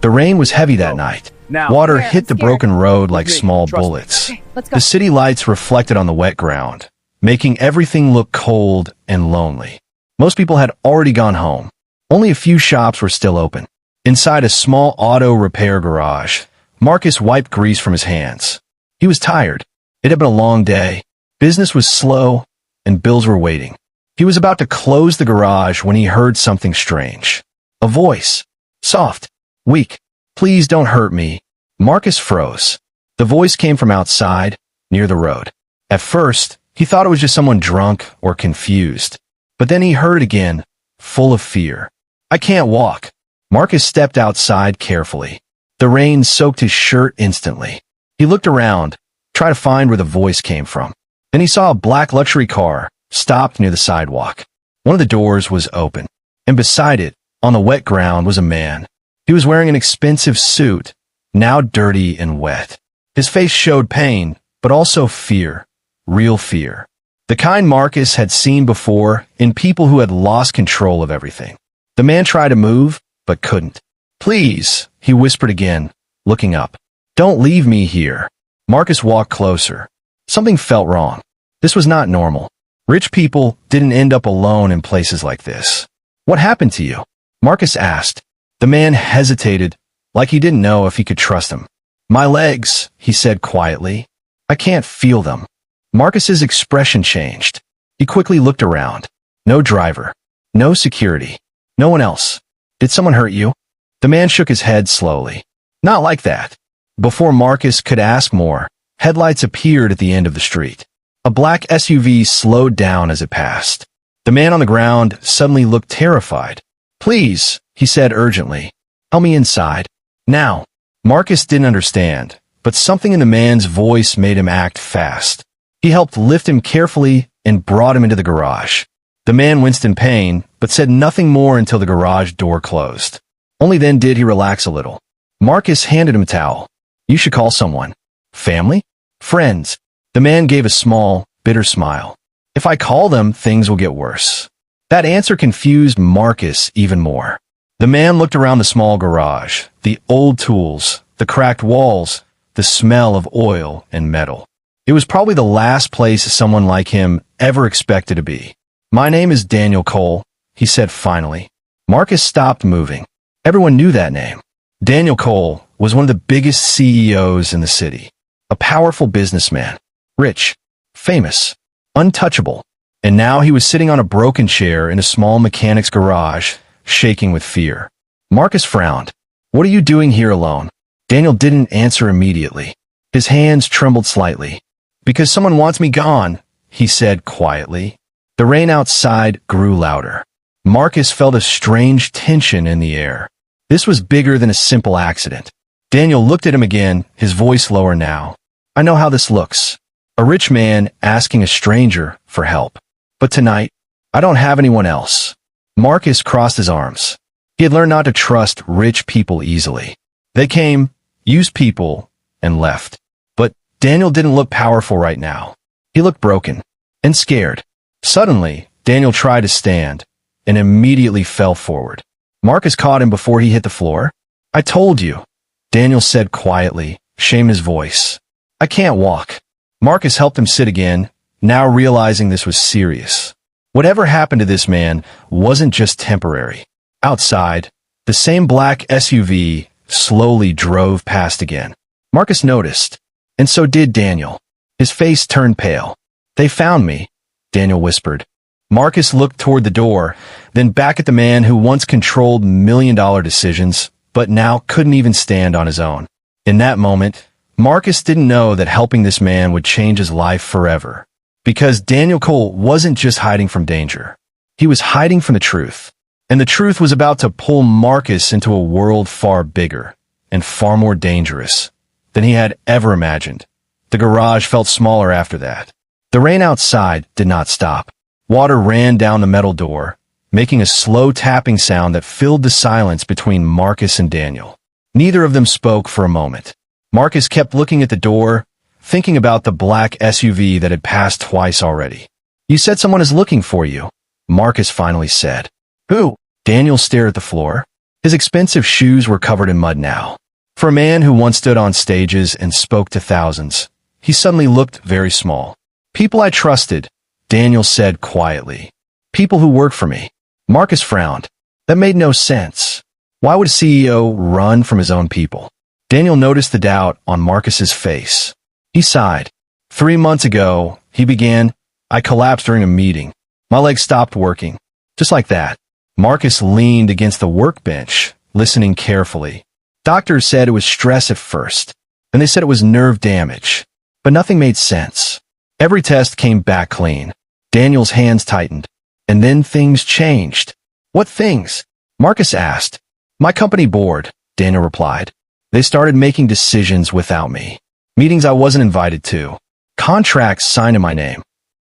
The rain was heavy that night. Water hit the broken road like small bullets. The city lights reflected on the wet ground, making everything look cold and lonely. Most people had already gone home. Only a few shops were still open. Inside a small auto repair garage, Marcus wiped grease from his hands. He was tired. It had been a long day. Business was slow, and bills were waiting. He was about to close the garage when he heard something strange. A voice. Soft. Weak. "Please don't hurt me." Marcus froze. The voice came from outside, near the road. At first, he thought it was just someone drunk or confused. But then he heard again, full of fear. "I can't walk." Marcus stepped outside carefully. The rain soaked his shirt instantly. He looked around, tried to find where the voice came from. Then he saw a black luxury car, stopped near the sidewalk. One of the doors was open, and beside it, on the wet ground, was a man. He was wearing an expensive suit, now dirty and wet. His face showed pain, but also fear, real fear. The kind Marcus had seen before in people who had lost control of everything. The man tried to move, but couldn't. "Please," he whispered again, looking up. "Don't leave me here." Marcus walked closer. Something felt wrong. This was not normal. Rich people didn't end up alone in places like this. "What happened to you?" Marcus asked. The man hesitated, like he didn't know if he could trust him. "My legs," he said quietly. "I can't feel them." Marcus's expression changed. He quickly looked around. No driver. No security. No one else. "Did someone hurt you?" The man shook his head slowly. "Not like that." Before Marcus could ask more, headlights appeared at the end of the street. A black SUV slowed down as it passed. The man on the ground suddenly looked terrified. "Please," he said urgently. "Help me inside. Now." Marcus didn't understand, but something in the man's voice made him act fast. He helped lift him carefully and brought him into the garage. The man winced in pain, but said nothing more until the garage door closed. Only then did he relax a little. Marcus handed him a towel. "You should call someone." "Family? Friends?" The man gave a small, bitter smile. "If I call them, things will get worse." That answer confused Marcus even more. The man looked around the small garage, the old tools, the cracked walls, the smell of oil and metal. It was probably the last place someone like him ever expected to be. "My name is Daniel Cole," he said finally. Marcus stopped moving. Everyone knew that name. Daniel Cole was one of the biggest CEOs in the city. A powerful businessman. Rich. Famous. Untouchable. And now he was sitting on a broken chair in a small mechanic's garage, shaking with fear. Marcus frowned. "What are you doing here alone?" Daniel didn't answer immediately. His hands trembled slightly. "Because someone wants me gone," he said quietly. The rain outside grew louder. Marcus felt a strange tension in the air. This was bigger than a simple accident. Daniel looked at him again, his voice lower now. "I know how this looks. A rich man asking a stranger for help. But tonight, I don't have anyone else." Marcus crossed his arms. He had learned not to trust rich people easily. They came, used people, and left. But Daniel didn't look powerful right now. He looked broken and scared. Suddenly, Daniel tried to stand and immediately fell forward. Marcus caught him before he hit the floor. "I told you," Daniel said quietly, shame in his voice. "I can't walk." Marcus helped him sit again, now realizing this was serious. Whatever happened to this man wasn't just temporary. Outside, the same black SUV slowly drove past again. Marcus noticed, and so did Daniel. His face turned pale. "They found me," Daniel whispered. Marcus looked toward the door, then back at the man who once controlled million-dollar decisions, but now couldn't even stand on his own. In that moment, Marcus didn't know that helping this man would change his life forever. Because Daniel Cole wasn't just hiding from danger. He was hiding from the truth. And the truth was about to pull Marcus into a world far bigger and far more dangerous than he had ever imagined. The garage felt smaller after that. The rain outside did not stop. Water ran down the metal door, making a slow tapping sound that filled the silence between Marcus and Daniel. Neither of them spoke for a moment. Marcus kept looking at the door, thinking about the black SUV that had passed twice already. "You said someone is looking for you," Marcus finally said. "Who?" Daniel stared at the floor. His expensive shoes were covered in mud now. For a man who once stood on stages and spoke to thousands, he suddenly looked very small. People I trusted, Daniel said quietly. People who worked for me. Marcus frowned. That made no sense. Why would a CEO run from his own people? Daniel noticed the doubt on Marcus's face. He sighed. 3 months ago, he began, I collapsed during a meeting. My legs stopped working. Just like that. Marcus leaned against the workbench, listening carefully. Doctors said it was stress at first, and they said it was nerve damage. But nothing made sense. Every test came back clean. Daniel's hands tightened. And then things changed. What things? Marcus asked. My company board, Daniel replied. They started making decisions without me. Meetings I wasn't invited to. Contracts signed in my name.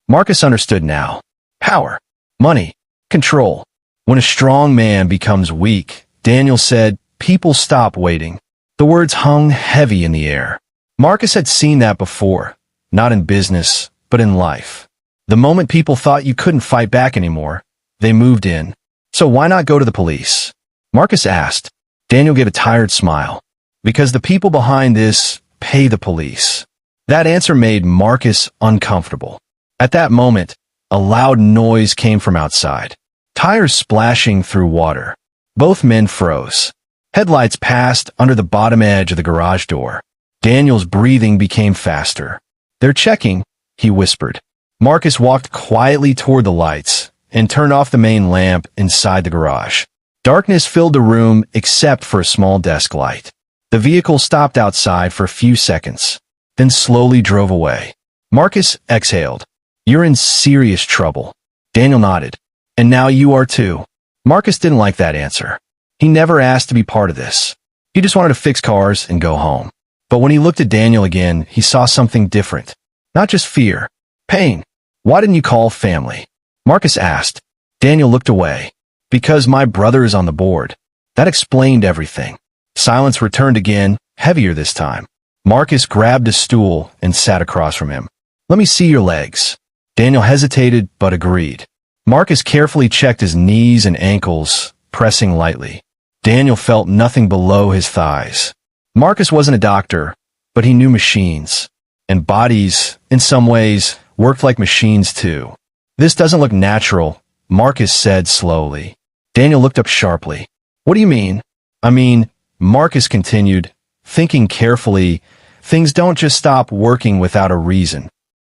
Marcus understood now. Power, money, control. When a strong man becomes weak, Daniel said, people stop waiting. The words hung heavy in the air. Marcus had seen that before, not in business, but in life. The moment people thought you couldn't fight back anymore, they moved in. So why not go to the police? Marcus asked. Daniel gave a tired smile. Because the people behind this pay the police. That answer made Marcus uncomfortable. At that moment, a loud noise came from outside. Tires splashing through water. Both men froze. Headlights passed under the bottom edge of the garage door. Daniel's breathing became faster. They're checking, he whispered. Marcus walked quietly toward the lights and turned off the main lamp inside the garage. Darkness filled the room except for a small desk light. The vehicle stopped outside for a few seconds, then slowly drove away. Marcus exhaled. You're in serious trouble. Daniel nodded. And now you are too. Marcus didn't like that answer. He never asked to be part of this. He just wanted to fix cars and go home. But when he looked at Daniel again, he saw something different. Not just fear. Pain. Why didn't you call family? Marcus asked. Daniel looked away. Because my brother is on the board. That explained everything. Silence returned again, heavier this time. Marcus grabbed a stool and sat across from him. Let me see your legs. Daniel hesitated, but agreed. Marcus carefully checked his knees and ankles, pressing lightly. Daniel felt nothing below his thighs. Marcus wasn't a doctor, but he knew machines. And bodies, in some ways, worked like machines too. This doesn't look natural, Marcus said slowly. Daniel looked up sharply. What do you mean? I mean, Marcus continued, thinking carefully, things don't just stop working without a reason.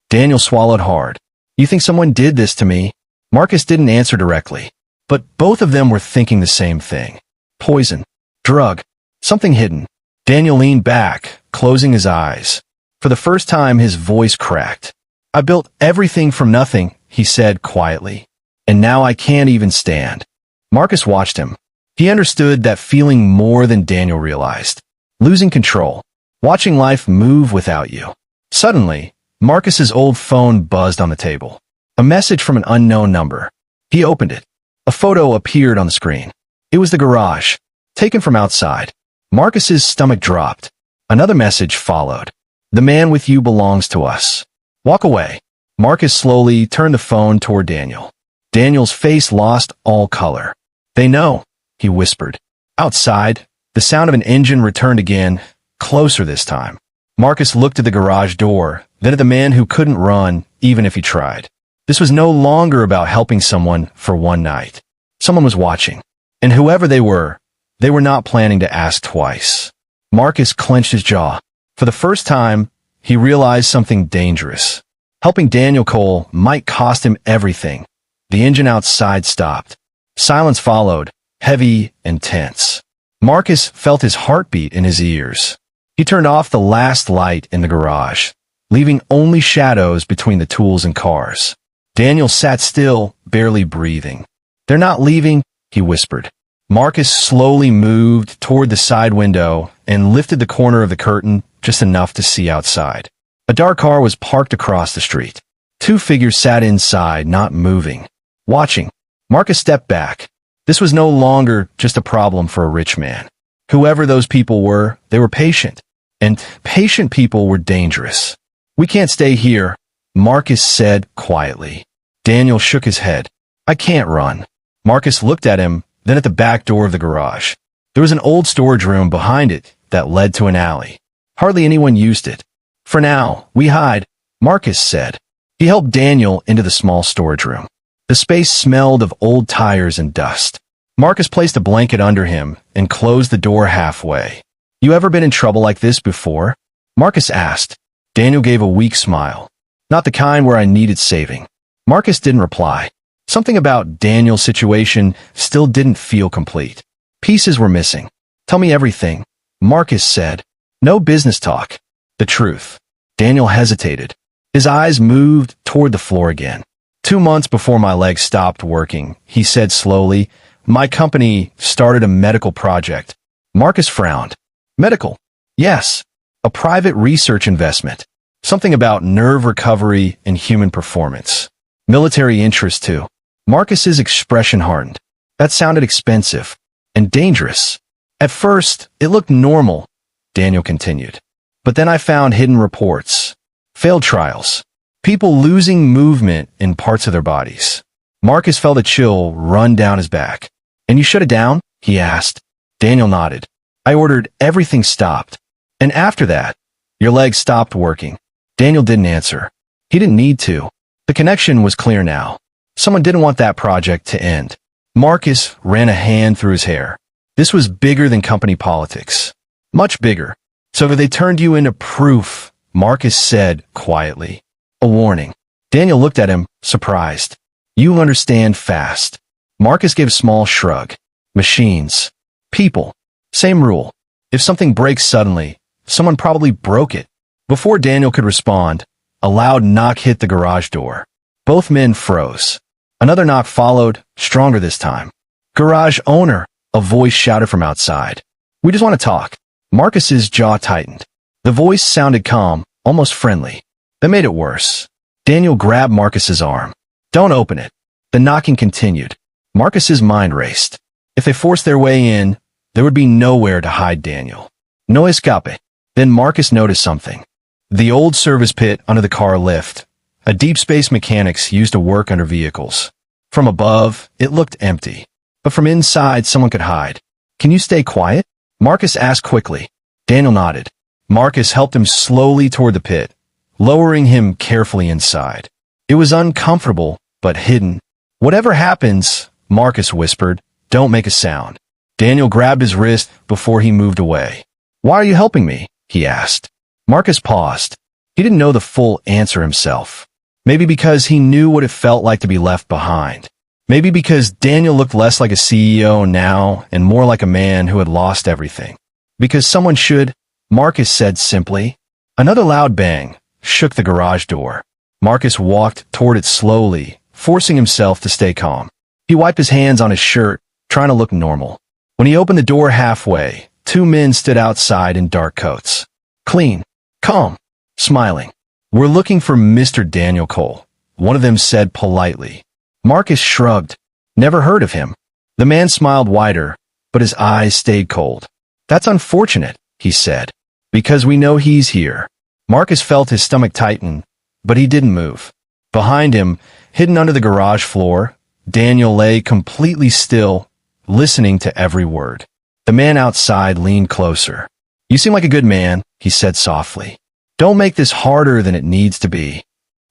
Daniel swallowed hard. You think someone did this to me? Marcus didn't answer directly, but both of them were thinking the same thing. Poison. Drug. Something hidden. Daniel leaned back, closing his eyes. For the first time, his voice cracked. I built everything from nothing, he said quietly. And now I can't even stand. Marcus watched him. He understood that feeling more than Daniel realized. Losing control. Watching life move without you. Suddenly, Marcus's old phone buzzed on the table. A message from an unknown number. He opened it. A photo appeared on the screen. It was the garage, taken from outside. Marcus's stomach dropped. Another message followed. The man with you belongs to us. Walk away. Marcus slowly turned the phone toward Daniel. Daniel's face lost all color. They know, he whispered. Outside, the sound of an engine returned again, closer this time. Marcus looked at the garage door, then at the man who couldn't run, even if he tried. This was no longer about helping someone for one night. Someone was watching. And whoever they were not planning to ask twice. Marcus clenched his jaw. For the first time, he realized something dangerous. Helping Daniel Cole might cost him everything. The engine outside stopped. Silence followed, heavy and tense. Marcus felt his heartbeat in his ears. He turned off the last light in the garage, leaving only shadows between the tools and cars. Daniel sat still, barely breathing. They're not leaving, he whispered. Marcus slowly moved toward the side window and lifted the corner of the curtain just enough to see outside. A dark car was parked across the street. Two figures sat inside, not moving, watching. Marcus stepped back. This was no longer just a problem for a rich man. Whoever those people were, they were patient. And patient people were dangerous. We can't stay here, Marcus said quietly. Daniel shook his head. I can't run. Marcus looked at him, then at the back door of the garage. There was an old storage room behind it that led to an alley. Hardly anyone used it. For now, we hide, Marcus said. He helped Daniel into the small storage room. The space smelled of old tires and dust. Marcus placed a blanket under him and closed the door halfway. You ever been in trouble like this before? Marcus asked. Daniel gave a weak smile. Not the kind where I needed saving. Marcus didn't reply. Something about Daniel's situation still didn't feel complete. Pieces were missing. Tell me everything, Marcus said. No business talk. The truth. Daniel hesitated. His eyes moved toward the floor again. 2 months before my legs stopped working, he said slowly, my company started a medical project. Marcus frowned. Medical? Yes. A private research investment. Something about nerve recovery and human performance. Military interest too. Marcus's expression hardened. That sounded expensive. And dangerous. At first, it looked normal, Daniel continued. But then I found hidden reports. Failed trials. People losing movement in parts of their bodies. Marcus felt a chill run down his back. And you shut it down? He asked. Daniel nodded. I ordered everything stopped. And after that, your legs stopped working. Daniel didn't answer. He didn't need to. The connection was clear now. Someone didn't want that project to end. Marcus ran a hand through his hair. This was bigger than company politics. Much bigger. So they turned you into proof, Marcus said quietly. A warning. Daniel looked at him, surprised. You understand fast. Marcus gave a small shrug. Machines. People. Same rule. If something breaks suddenly, someone probably broke it. Before Daniel could respond, a loud knock hit the garage door. Both men froze. Another knock followed, stronger this time. Garage owner, a voice shouted from outside. We just want to talk. Marcus's jaw tightened. The voice sounded calm, almost friendly. That made it worse. Daniel grabbed Marcus's arm. Don't open it. The knocking continued. Marcus's mind raced. If they forced their way in, there would be nowhere to hide Daniel. No escape. Then Marcus noticed something. The old service pit under the car lift. A deep space mechanics used to work under vehicles. From above, it looked empty. But from inside, someone could hide. Can you stay quiet? Marcus asked quickly. Daniel nodded. Marcus helped him slowly toward the pit, lowering him carefully inside. It was uncomfortable, but hidden. Whatever happens, Marcus whispered, don't make a sound. Daniel grabbed his wrist before he moved away. Why are you helping me? He asked. Marcus paused. He didn't know the full answer himself. Maybe because he knew what it felt like to be left behind. Maybe because Daniel looked less like a CEO now and more like a man who had lost everything. Because someone should, Marcus said simply. Another loud bang shook the garage door. Marcus walked toward it slowly, forcing himself to stay calm. He wiped his hands on his shirt, trying to look normal. When he opened the door halfway, 2 men stood outside in dark coats. Clean, calm, smiling. We're looking for Mr. Daniel Cole, one of them said politely. Marcus shrugged. Never heard of him. The man smiled wider, but his eyes stayed cold. That's unfortunate, he said. Because we know he's here. Marcus felt his stomach tighten, but he didn't move. Behind him, hidden under the garage floor, Daniel lay completely still, listening to every word. The man outside leaned closer. You seem like a good man, he said softly. Don't make this harder than it needs to be.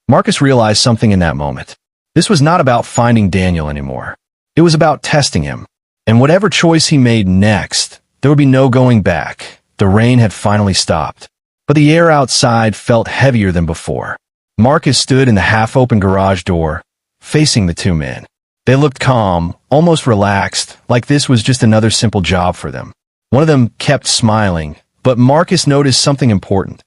Marcus realized something in that moment. This was not about finding Daniel anymore. It was about testing him. And whatever choice he made next, there would be no going back. The rain had finally stopped. But the air outside felt heavier than before. Marcus stood in the half-open garage door, facing the 2 men. They looked calm, almost relaxed, like this was just another simple job for them. One of them kept smiling, but Marcus noticed something important.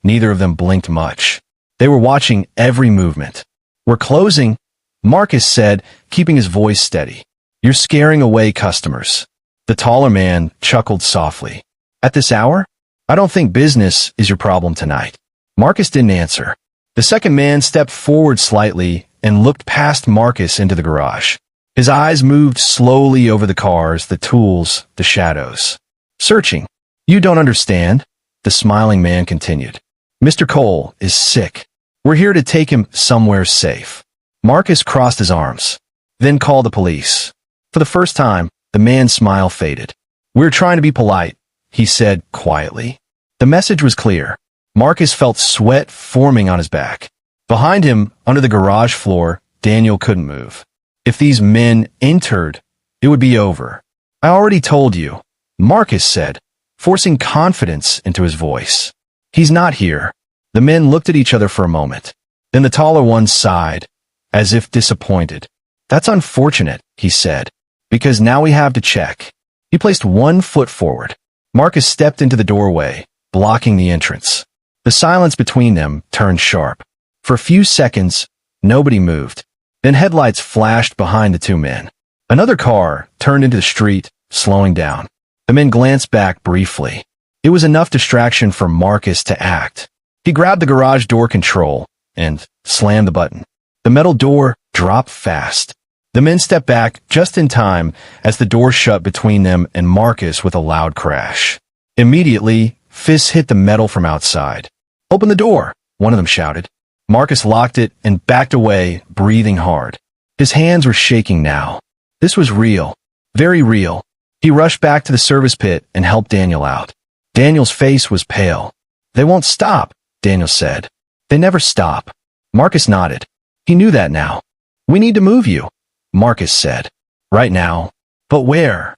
Neither of them blinked much. They were watching every movement. We're closing, Marcus said, keeping his voice steady. You're scaring away customers. The taller man chuckled softly. At this hour? I don't think business is your problem tonight. Marcus didn't answer. The second man stepped forward slightly and looked past Marcus into the garage. His eyes moved slowly over the cars, the tools, the shadows. Searching. You don't understand, the smiling man continued. Mr. Cole is sick. We're here to take him somewhere safe. Marcus crossed his arms, then called the police. For the first time, the man's smile faded. "We're trying to be polite," he said quietly. The message was clear. Marcus felt sweat forming on his back. Behind him, under the garage floor, Daniel couldn't move. If these men entered, it would be over. "I already told you," Marcus said, forcing confidence into his voice. "He's not here." The men looked at each other for a moment. Then the taller one sighed, as if disappointed. "That's unfortunate," he said, "because now we have to check." He placed one foot forward. Marcus stepped into the doorway, blocking the entrance. The silence between them turned sharp. For a few seconds, nobody moved. Then headlights flashed behind the two men. Another car turned into the street, slowing down. The men glanced back briefly. It was enough distraction for Marcus to act. He grabbed the garage door control and slammed the button. The metal door dropped fast. The men stepped back just in time as the door shut between them and Marcus with a loud crash. Immediately, fists hit the metal from outside. "Open the door," one of them shouted. Marcus locked it and backed away, breathing hard. His hands were shaking now. This was real. Very real. He rushed back to the service pit and helped Daniel out. Daniel's face was pale. "They won't stop," Daniel said. "They never stop." Marcus nodded. He knew that now. "We need to move you," Marcus said. "Right now. But where?"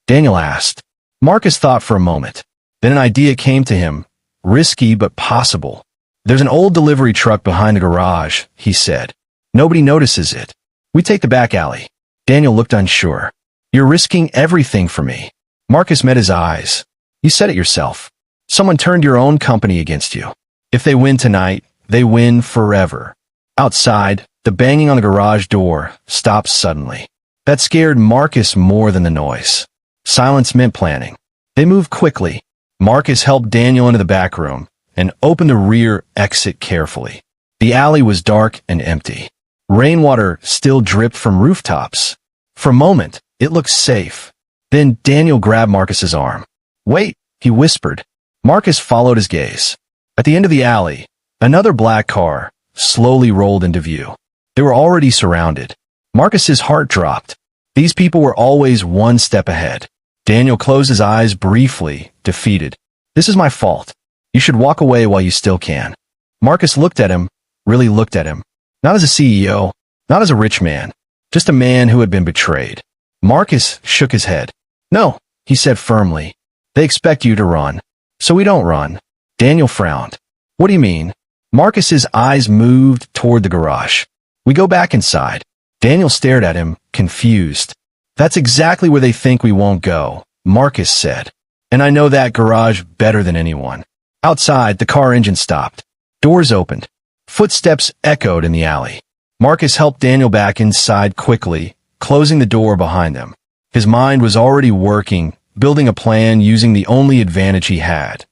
Daniel asked. Marcus thought for a moment. Then an idea came to him. Risky but possible. "There's an old delivery truck behind the garage," he said. "Nobody notices it. We take the back alley." Daniel looked unsure. "You're risking everything for me." Marcus met his eyes. "You said it yourself. Someone turned your own company against you. If they win tonight, they win forever." Outside, the banging on the garage door stopped suddenly. That scared Marcus more than the noise. Silence meant planning. They moved quickly. Marcus helped Daniel into the back room and opened the rear exit carefully. The alley was dark and empty. Rainwater still dripped from rooftops. For a moment, it looked safe. Then Daniel grabbed Marcus's arm. "Wait," he whispered. Marcus followed his gaze. At the end of the alley, another black car slowly rolled into view. They were already surrounded. Marcus's heart dropped. These people were always one step ahead. Daniel closed his eyes briefly, defeated. "This is my fault. You should walk away while you still can." Marcus looked at him, really looked at him. Not as a CEO, not as a rich man, just a man who had been betrayed. Marcus shook his head. "No," he said firmly. "They expect you to run. So we don't run." Daniel frowned. "What do you mean?" Marcus's eyes moved toward the garage. "We go back inside." Daniel stared at him, confused. "That's exactly where they think we won't go," Marcus said. "And I know that garage better than anyone." Outside, the car engine stopped. Doors opened. Footsteps echoed in the alley. Marcus helped Daniel back inside quickly, closing the door behind them. His mind was already working, building a plan using the only advantage he had.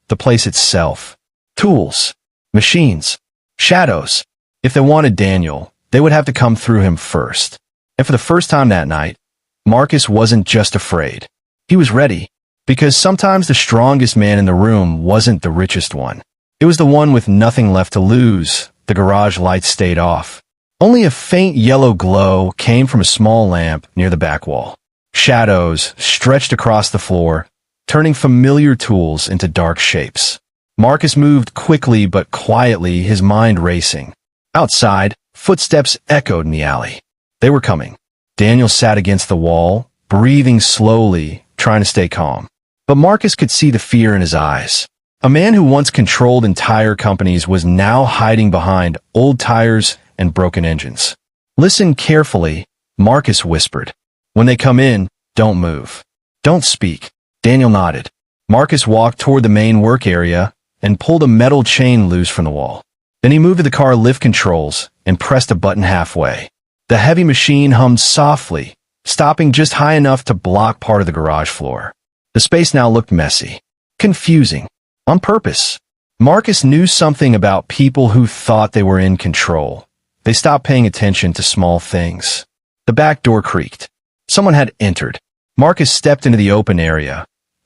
The place itself. Tools. Machines. Shadows. If they wanted Daniel, they would have to come through him first. And for the first time that night, Marcus wasn't just afraid. He was ready. Because sometimes the strongest man in the room wasn't the richest one. It was the one with nothing left to lose. The garage lights stayed off. Only a faint yellow glow came from a small lamp near the back wall. Shadows stretched across the floor, turning familiar tools into dark shapes. Marcus moved quickly but quietly, his mind racing. Outside, footsteps echoed in the alley. They were coming. Daniel sat against the wall, breathing slowly, trying to stay calm. But Marcus could see the fear in his eyes. A man who once controlled entire companies was now hiding behind old tires and broken engines. "Listen carefully," Marcus whispered. "When they come in, don't move. Don't speak." Daniel nodded. Marcus walked toward the main work area and pulled a metal chain loose from the wall. Then he moved to the car lift controls and pressed a button halfway. The heavy machine hummed softly, stopping just high enough to block part of the garage floor. The space now looked messy, confusing, on purpose. Marcus knew something about people who thought they were in control. They stopped paying attention to small things. The back door creaked. Someone had entered. Marcus stepped into the open area,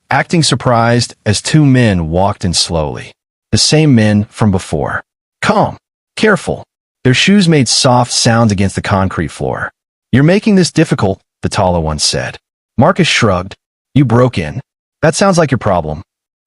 acting surprised as two men walked in slowly. The same men from before. Calm, careful. Their shoes made soft sounds against the concrete floor. "You're making this difficult," the taller one said. Marcus shrugged. You broke in. That sounds like your problem.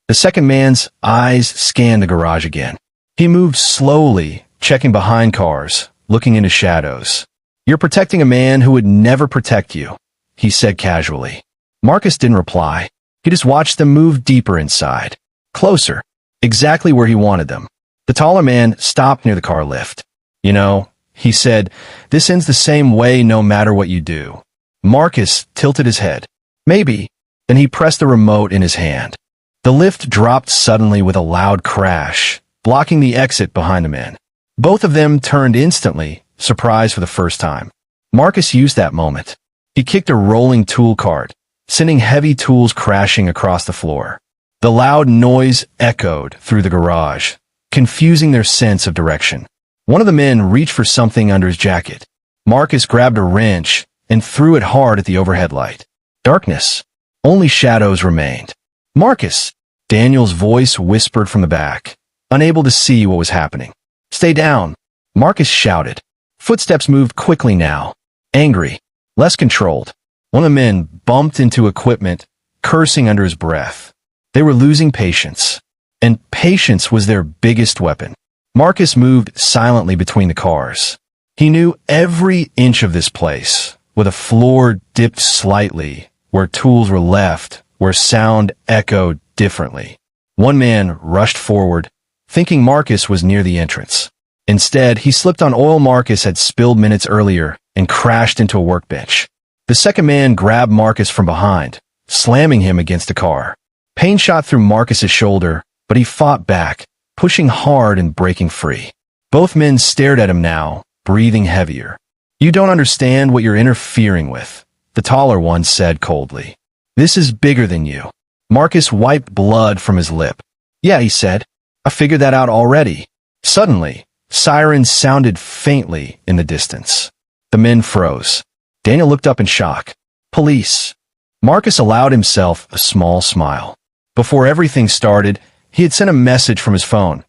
The second man's eyes scanned the garage again. He moved slowly, checking behind cars, looking into shadows. You're protecting a man who would never protect you, he said casually. Marcus didn't reply. He just watched them move deeper inside. Closer. Exactly where he wanted them. The taller man stopped near the car lift. You know, he said, this ends the same way no matter what you do. Marcus tilted his head. Maybe. Then he pressed the remote in his hand. The lift dropped suddenly with a loud crash, blocking the exit behind the men. Both of them turned instantly, surprised for the first time. Marcus used that moment. He kicked a rolling tool cart, sending heavy tools crashing across the floor. The loud noise echoed through the garage, confusing their sense of direction. One of the men reached for something under his jacket. Marcus grabbed a wrench and threw it hard at the overhead light. Darkness. Only shadows remained. Marcus, Daniel's voice whispered from the back, unable to see what was happening. Stay down, Marcus shouted. Footsteps moved quickly now, angry, less controlled. One of the men bumped into equipment, cursing under his breath. They were losing patience, and patience was their biggest weapon. Marcus moved silently between the cars. He knew every inch of this place, where the floor dipped slightly, where tools were left, where sound echoed differently. One man rushed forward, thinking Marcus was near the entrance. Instead, he slipped on oil Marcus had spilled minutes earlier and crashed into a workbench. The second man grabbed Marcus from behind, slamming him against a car. Pain shot through Marcus's shoulder, but he fought back, pushing hard and breaking free. Both men stared at him now, breathing heavier. You don't understand what you're interfering with, the taller one said coldly. This is bigger than you. Marcus wiped blood from his lip. Yeah, he said. I figured that out already. Suddenly, sirens sounded faintly in the distance. The men froze. Daniel looked up in shock. Police. Marcus allowed himself a small smile. Before everything started, he had sent a message from his phone.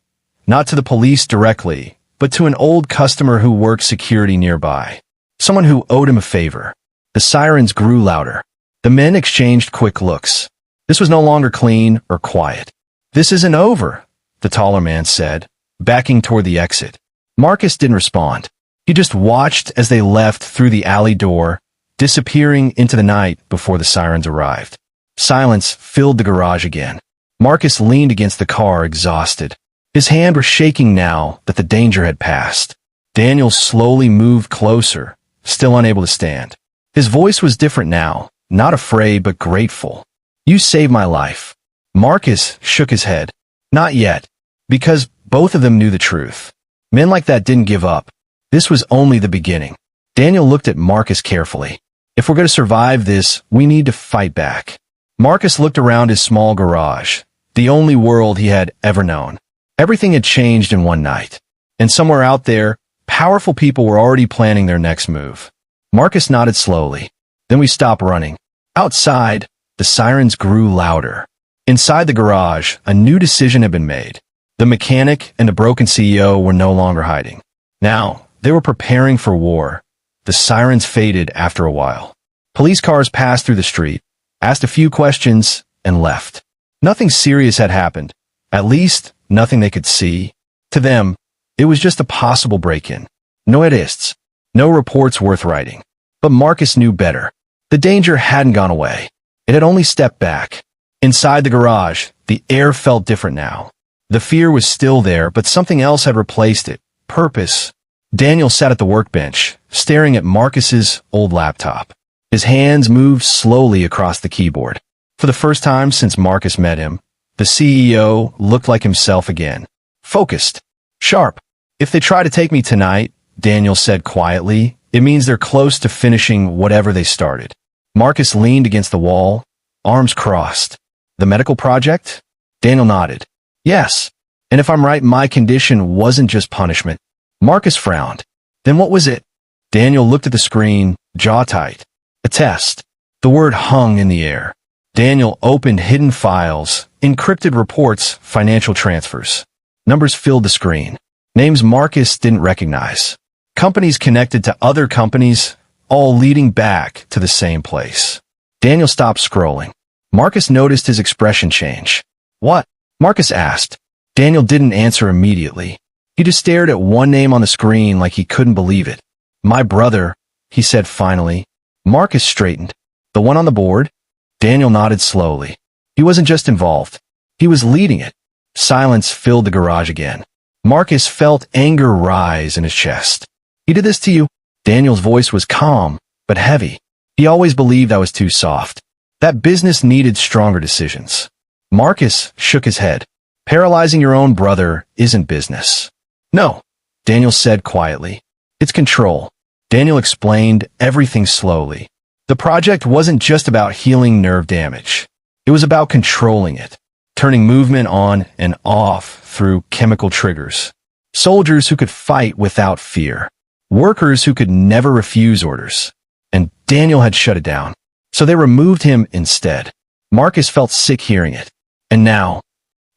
Not to the police directly, but to an old customer who worked security nearby. Someone who owed him a favor. The sirens grew louder. The men exchanged quick looks. This was no longer clean or quiet. This isn't over, the taller man said, backing toward the exit. Marcus didn't respond. He just watched as they left through the alley door, disappearing into the night before the sirens arrived. Silence filled the garage again. Marcus leaned against the car, exhausted. His hand was shaking now that the danger had passed. Daniel slowly moved closer, still unable to stand. His voice was different now, not afraid but grateful. You saved my life. Marcus shook his head. Not yet, because both of them knew the truth. Men like that didn't give up. This was only the beginning. Daniel looked at Marcus carefully. If we're going to survive this, we need to fight back. Marcus looked around his small garage, the only world he had ever known. Everything had changed in one night. And somewhere out there, powerful people were already planning their next move. Marcus nodded slowly. Then we stopped running. Outside, the sirens grew louder. Inside the garage, a new decision had been made. The mechanic and the broken CEO were no longer hiding. Now, they were preparing for war. The sirens faded after a while. Police cars passed through the street, asked a few questions, and left. Nothing serious had happened. At least, nothing they could see. To them, it was just a possible break-in. No arrests. No reports worth writing. But Marcus knew better. The danger hadn't gone away. It had only stepped back. Inside the garage, the air felt different now. The fear was still there, but something else had replaced it. Purpose. Daniel sat at the workbench, staring at Marcus's old laptop. His hands moved slowly across the keyboard. For the first time since Marcus met him, the CEO looked like himself again. Focused. Sharp. If they try to take me tonight, Daniel said quietly, it means they're close to finishing whatever they started. Marcus leaned against the wall, arms crossed. The medical project? Daniel nodded. Yes. And if I'm right, my condition wasn't just punishment. Marcus frowned. Then what was it? Daniel looked at the screen, jaw tight. A test. The word hung in the air. Daniel opened hidden files, encrypted reports, financial transfers. Numbers filled the screen. Names Marcus didn't recognize. Companies connected to other companies, all leading back to the same place. Daniel stopped scrolling. Marcus noticed his expression change. What? Marcus asked. Daniel didn't answer immediately. He just stared at one name on the screen like he couldn't believe it. My brother, he said finally. Marcus straightened. The one on the board? Daniel nodded slowly. He wasn't just involved. He was leading it. Silence filled the garage again. Marcus felt anger rise in his chest. He did this to you? Daniel's voice was calm, but heavy. He always believed I was too soft. That business needed stronger decisions. Marcus shook his head. Paralyzing your own brother isn't business. No, Daniel said quietly. It's control. Daniel explained everything slowly. The project wasn't just about healing nerve damage. It was about controlling it, turning movement on and off through chemical triggers. Soldiers who could fight without fear. Workers who could never refuse orders. And Daniel had shut it down. So they removed him instead. Marcus felt sick hearing it. And now,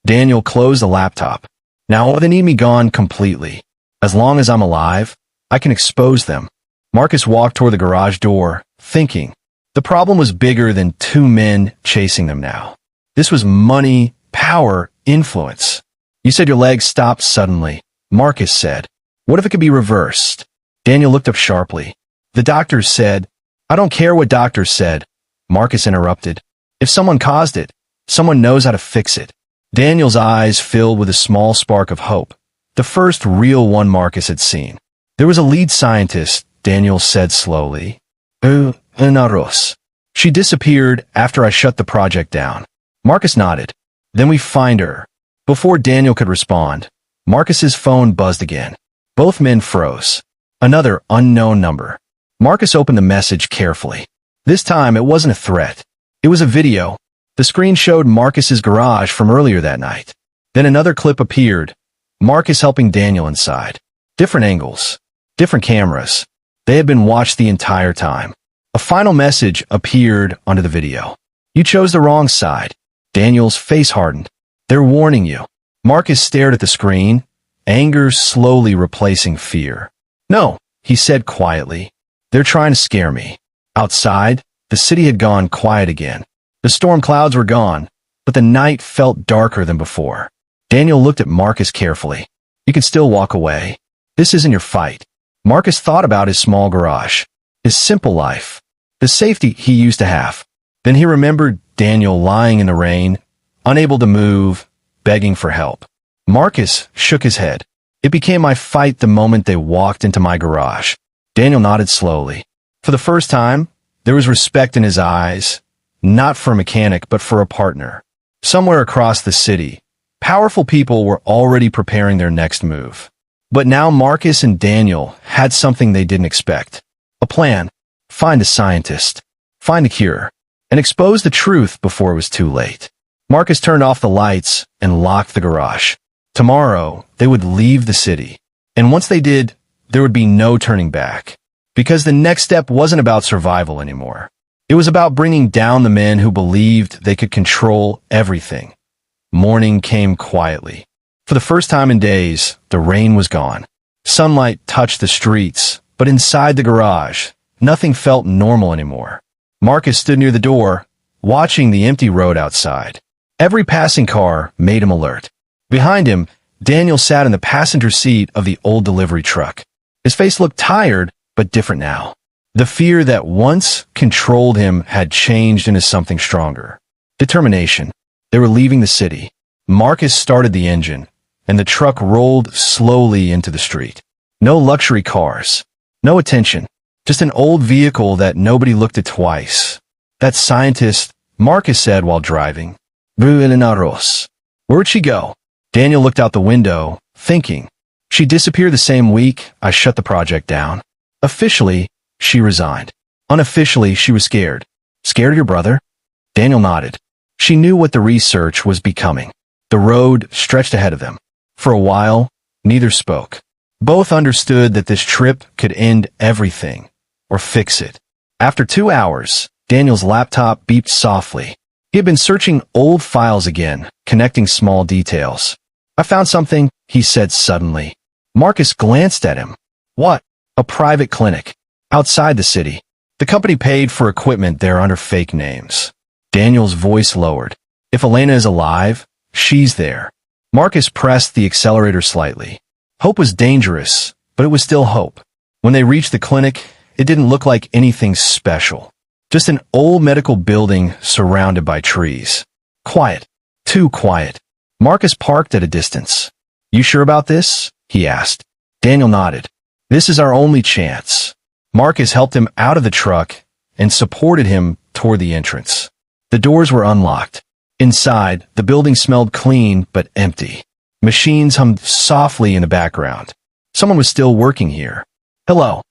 Daniel closed the laptop. Now they need me gone completely. As long as I'm alive, I can expose them. Marcus walked toward the garage door, thinking. The problem was bigger than two men chasing them now. This was money, power, influence. You said your leg stopped suddenly, Marcus said. What if it could be reversed? Daniel looked up sharply. The doctors said. I don't care what doctors said, Marcus interrupted. If someone caused it, someone knows how to fix it. Daniel's eyes filled with a small spark of hope, the first real one Marcus had seen. There was a lead scientist, Daniel said slowly. Naros. She disappeared after I shut the project down. Marcus nodded. Then we find her. Before Daniel could respond, Marcus's phone buzzed again. Both men froze. Another unknown number. Marcus opened the message carefully. This time it wasn't a threat. It was a video. The screen showed Marcus's garage from earlier that night. Then another clip appeared. Marcus helping Daniel inside. Different angles. Different cameras. They had been watched the entire time. A final message appeared under the video. You chose the wrong side. Daniel's face hardened. They're warning you. Marcus stared at the screen, anger slowly replacing fear. No, he said quietly. They're trying to scare me. Outside, the city had gone quiet again. The storm clouds were gone, but the night felt darker than before. Daniel looked at Marcus carefully. You can still walk away. This isn't your fight. Marcus thought about his small garage, his simple life, the safety he used to have. Then he remembered Daniel lying in the rain, unable to move, begging for help. Marcus shook his head. It became my fight the moment they walked into my garage. Daniel nodded slowly. For the first time, there was respect in his eyes, not for a mechanic, but for a partner. Somewhere across the city, powerful people were already preparing their next move. But now Marcus and Daniel had something they didn't expect. A plan. Find a scientist. Find a cure. And expose the truth before it was too late. Marcus turned off the lights and locked the garage. Tomorrow, they would leave the city. And once they did, there would be no turning back. Because the next step wasn't about survival anymore. It was about bringing down the men who believed they could control everything. Morning came quietly. For the first time in days, the rain was gone. Sunlight touched the streets, but inside the garage, nothing felt normal anymore. Marcus stood near the door, watching the empty road outside. Every passing car made him alert. Behind him, Daniel sat in the passenger seat of the old delivery truck. His face looked tired, but different now. The fear that once controlled him had changed into something stronger. Determination. They were leaving the city. Marcus started the engine, and the truck rolled slowly into the street. No luxury cars. No attention. Just an old vehicle that nobody looked at twice. That scientist, Marcus said while driving. Where'd she go? Daniel looked out the window, thinking. She disappeared the same week I shut the project down. Officially, she resigned. Unofficially, she was scared. Scared of your brother? Daniel nodded. She knew what the research was becoming. The road stretched ahead of them. For a while, neither spoke. Both understood that this trip could end everything, or fix it. After 2 hours, Daniel's laptop beeped softly. He had been searching old files again, connecting small details. I found something, he said suddenly. Marcus glanced at him. What? A private clinic. Outside the city. The company paid for equipment there under fake names. Daniel's voice lowered. If Elena is alive, she's there. Marcus pressed the accelerator slightly. Hope was dangerous, but it was still hope. When they reached the clinic, it didn't look like anything special. Just an old medical building surrounded by trees. Quiet. Too quiet. Marcus parked at a distance. "You sure about this?" he asked. Daniel nodded. "This is our only chance." Marcus helped him out of the truck and supported him toward the entrance. The doors were unlocked. Inside, the building smelled clean but empty. Machines hummed softly in the background. Someone was still working here. "Hello,"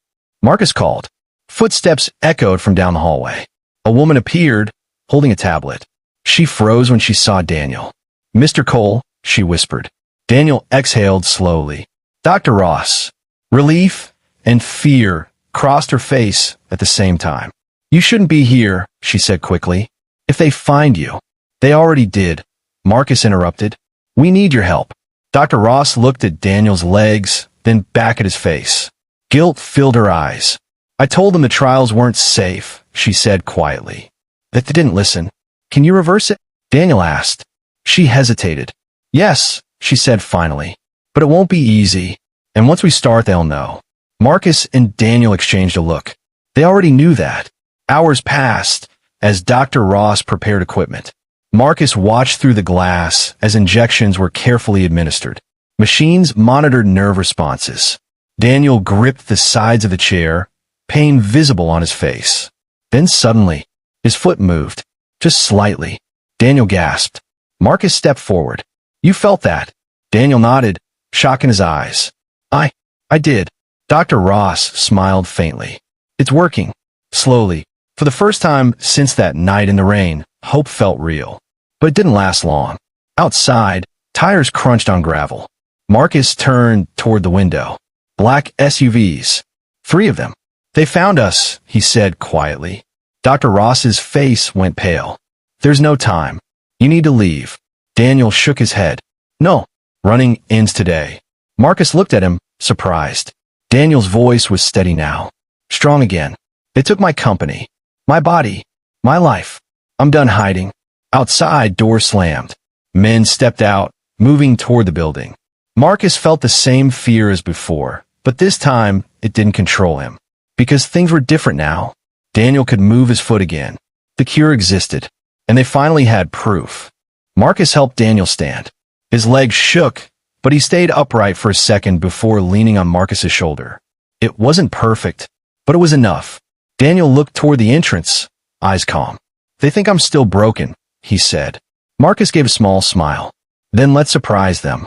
Marcus called. Footsteps echoed from down the hallway. A woman appeared, holding a tablet. She froze when she saw Daniel. "Mr. Cole," she whispered. Daniel exhaled slowly. "Dr. Ross." Relief and fear crossed her face at the same time. "You shouldn't be here," she said quickly. "If they find you." "They already did," Marcus interrupted. "We need your help." Dr. Ross looked at Daniel's legs, then back at his face. Guilt filled her eyes. "I told them the trials weren't safe," she said quietly. "That they didn't listen. Can you reverse it?" Daniel asked. She hesitated. "Yes," she said finally. "But it won't be easy. And once we start, they'll know." Marcus and Daniel exchanged a look. They already knew that. Hours passed as Dr. Ross prepared equipment. Marcus watched through the glass as injections were carefully administered. Machines monitored nerve responses. Daniel gripped the sides of the chair, pain visible on his face. Then suddenly, his foot moved, just slightly. Daniel gasped. Marcus stepped forward. "You felt that?" Daniel nodded, shock in his eyes. I did." Dr. Ross smiled faintly. "It's working." Slowly. For the first time since that night in the rain, hope felt real. But it didn't last long. Outside, tires crunched on gravel. Marcus turned toward the window. Black SUVs. 3 of them. "They found us," he said quietly. Dr. Ross's face went pale. "There's no time. You need to leave." Daniel shook his head. "No. Running ends today." Marcus looked at him, surprised. Daniel's voice was steady now. Strong again. "They took my company. My body. My life. I'm done hiding." Outside, doors slammed. Men stepped out, moving toward the building. Marcus felt the same fear as before, but this time it didn't control him. Because things were different now. Daniel could move his foot again. The cure existed, and they finally had proof. Marcus helped Daniel stand. His legs shook, but he stayed upright for a second before leaning on Marcus's shoulder. It wasn't perfect, but it was enough. Daniel looked toward the entrance, eyes calm. "They think I'm still broken," he said. Marcus gave a small smile. "Then let's surprise them."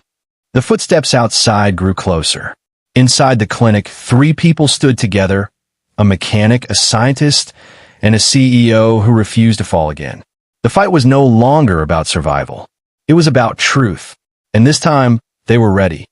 The footsteps outside grew closer. Inside the clinic, 3 people stood together, a mechanic, a scientist, and a CEO who refused to fall again. The fight was no longer about survival. It was about truth. And this time, they were ready.